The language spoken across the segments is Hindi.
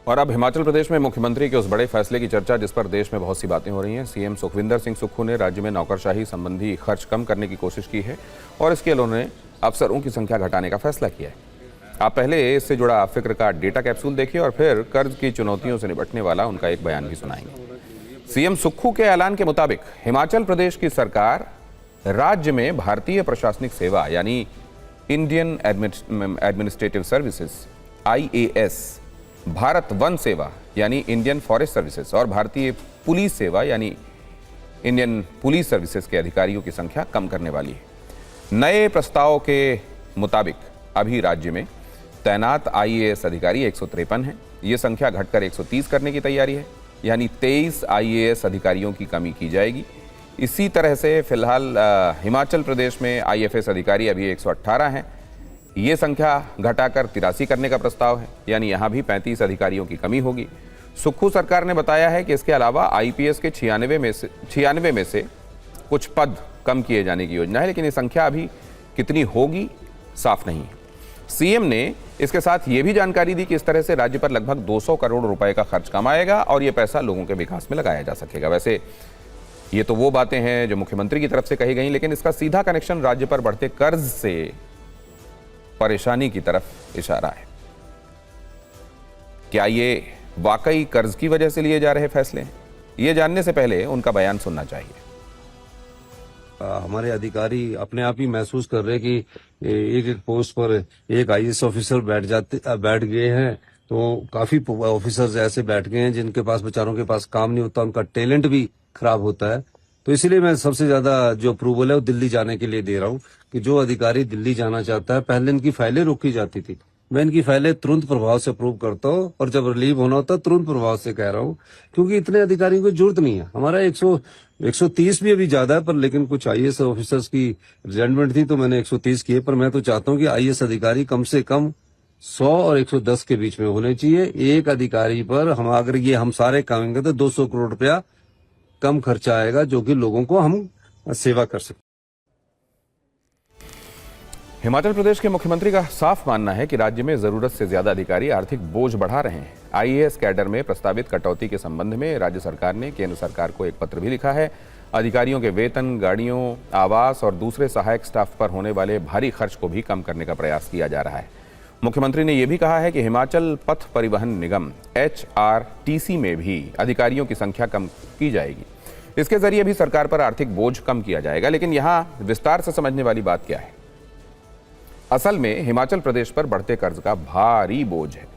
और अब हिमाचल प्रदेश में मुख्यमंत्री के उस बड़े फैसले की चर्चा जिस पर देश में बहुत सी बातें हो रही हैं। सीएम सुखविंदर सिंह सुक्खू ने राज्य में नौकरशाही संबंधी खर्च कम करने की कोशिश की है और इसके लिए उन्होंने अफसरों की संख्या घटाने का फैसला किया है। आप पहले इससे जुड़ा फिक्र का डेटा कैप्सूल देखिए और फिर कर्ज की चुनौतियों से निपटने वाला उनका एक बयान भी सुनाएंगे। सीएम सुक्खू के ऐलान के मुताबिक हिमाचल प्रदेश की सरकार राज्य में भारतीय प्रशासनिक सेवा यानी Indian administrative services IAS, Bharat one सेवा यानी इंडियन फॉरेस्ट सर्विसेज और भारतीय पुलिस सेवा यानी इंडियन पुलिस सर्विसेज के अधिकारियों की संख्या कम करने वाली है। नए प्रस्ताव के मुताबिक अभी राज्य में तैनात IAS अधिकारी 153 हैं। ये संख्या घटकर 130 करने की तैयारी है, यानी 23 IAS अधिकारियों की कमी की जाएगी। इसी तरह से फिलहाल हिमाचल प्रदेश में IFS अधिकारी अभी 118 हैं। ये संख्या घटाकर 83 करने का प्रस्ताव है, यानी यहाँ भी 35 अधिकारियों की कमी होगी। सुक्खू सरकार ने बताया है कि इसके अलावा IPS के 96 में से कुछ पद कम किए जाने की योजना है, लेकिन ये संख्या अभी कितनी होगी साफ नहीं है। सीएम ने इसके साथ ये भी जानकारी दी कि इस तरह से राज्य पर लगभग 200 करोड़ रुपए का खर्च कम आएगा और ये पैसा लोगों के विकास में लगाया जा सकेगा। वैसे ये तो वो बातें हैं जो मुख्यमंत्री की तरफ से कही गई, लेकिन इसका सीधा कनेक्शन राज्य पर बढ़ते कर्ज से परेशानी की तरफ इशारा है। क्या ये वाकई कर्ज की वजह से लिए जा रहे फैसले हैं? ये जानने से पहले उनका बयान सुनना चाहिए। हमारे अधिकारी अपने आप ही महसूस कर रहे कि एक एक पोस्ट पर एक IAS ऑफिसर बैठ गए हैं, तो काफी ऑफिसर्स ऐसे बैठ गए हैं जिनके पास बेचारों के पास काम नहीं होता, उनका टैलेंट भी खराब होता है। तो इसीलिए मैं सबसे ज्यादा जो अप्रूवल है वो दिल्ली जाने के लिए दे रहा हूँ कि जो अधिकारी दिल्ली जाना चाहता है, पहले इनकी फाइलें रोकी जाती थी, मैं इनकी फाइलें तुरंत प्रभाव से अप्रूव करता हूँ और जब रिलीव होना होता है तुरंत प्रभाव से कह रहा हूँ, क्योंकि इतने अधिकारियों की जरूरत नहीं है। हमारा 130 भी अभी ज्यादा है, पर लेकिन कुछ IAS ऑफिसर्स की रिजाइनमेंट थी तो मैंने 130 किए, पर मैं तो चाहता हूँ कि IAS अधिकारी कम से कम 100 और 110 के बीच में होने चाहिए। एक अधिकारी पर अगर हम सारे करेंगे तो 200 करोड़ रुपया कम खर्चा आएगा, जो कि लोगों को हम सेवा कर सकते। हिमाचल प्रदेश के मुख्यमंत्री का साफ मानना है कि राज्य में जरूरत से ज्यादा अधिकारी आर्थिक बोझ बढ़ा रहे हैं। IAS कैडर में प्रस्तावित कटौती के संबंध में राज्य सरकार ने केंद्र सरकार को एक पत्र भी लिखा है। अधिकारियों के वेतन, गाड़ियों, आवास और दूसरे सहायक स्टाफ पर होने वाले भारी खर्च को भी कम करने का प्रयास किया जा रहा है। मुख्यमंत्री ने यह भी कहा है कि हिमाचल पथ परिवहन निगम HRTC में भी अधिकारियों की संख्या कम की जाएगी। इसके जरिए भी सरकार पर आर्थिक बोझ कम किया जाएगा। लेकिन यहाँ विस्तार से समझने वाली बात क्या है? असल में हिमाचल प्रदेश पर बढ़ते कर्ज का भारी बोझ है।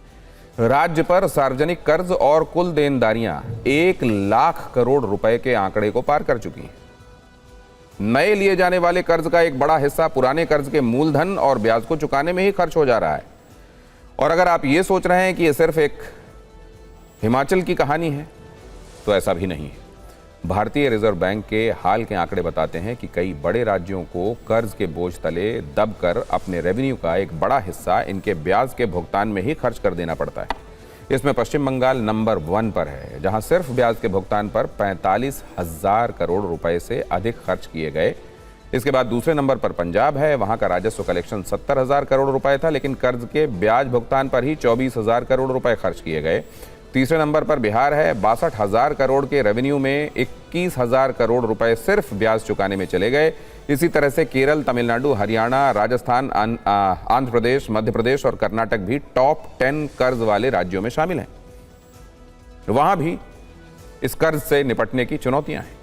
राज्य पर सार्वजनिक कर्ज और कुल देनदारियां 1 लाख करोड़ रुपए के आंकड़े को पार कर चुकी हैं। नए लिए जाने वाले कर्ज का एक बड़ा हिस्सा पुराने कर्ज के मूलधन और ब्याज को चुकाने में ही खर्च हो जा रहा है। और अगर आप ये सोच रहे हैं कि यह सिर्फ एक हिमाचल की कहानी है, तो ऐसा भी नहीं है। भारतीय रिजर्व बैंक के हाल के आंकड़े बताते हैं कि कई बड़े राज्यों को कर्ज के बोझ तले दबकर अपने रेवेन्यू का एक बड़ा हिस्सा इनके ब्याज के भुगतान में ही खर्च कर देना पड़ता है। इसमें पश्चिम बंगाल नंबर 1 पर है, जहां सिर्फ ब्याज के भुगतान पर 45,000 करोड़ रुपए से अधिक खर्च किए गए। इसके बाद दूसरे नंबर पर पंजाब है, वहां का राजस्व कलेक्शन 70,000 करोड़ रुपए था, लेकिन कर्ज के ब्याज भुगतान पर ही 24,000 करोड़ रुपए खर्च किए गए। तीसरे नंबर पर बिहार है, 62,000 करोड़ के रेवेन्यू में 21,000 करोड़ रुपए सिर्फ ब्याज चुकाने में चले गए। इसी तरह से केरल, तमिलनाडु, हरियाणा, राजस्थान, आंध्र प्रदेश, मध्य प्रदेश और कर्नाटक भी टॉप 10 कर्ज वाले राज्यों में शामिल हैं। वहां भी इस कर्ज से निपटने की चुनौतियां हैं।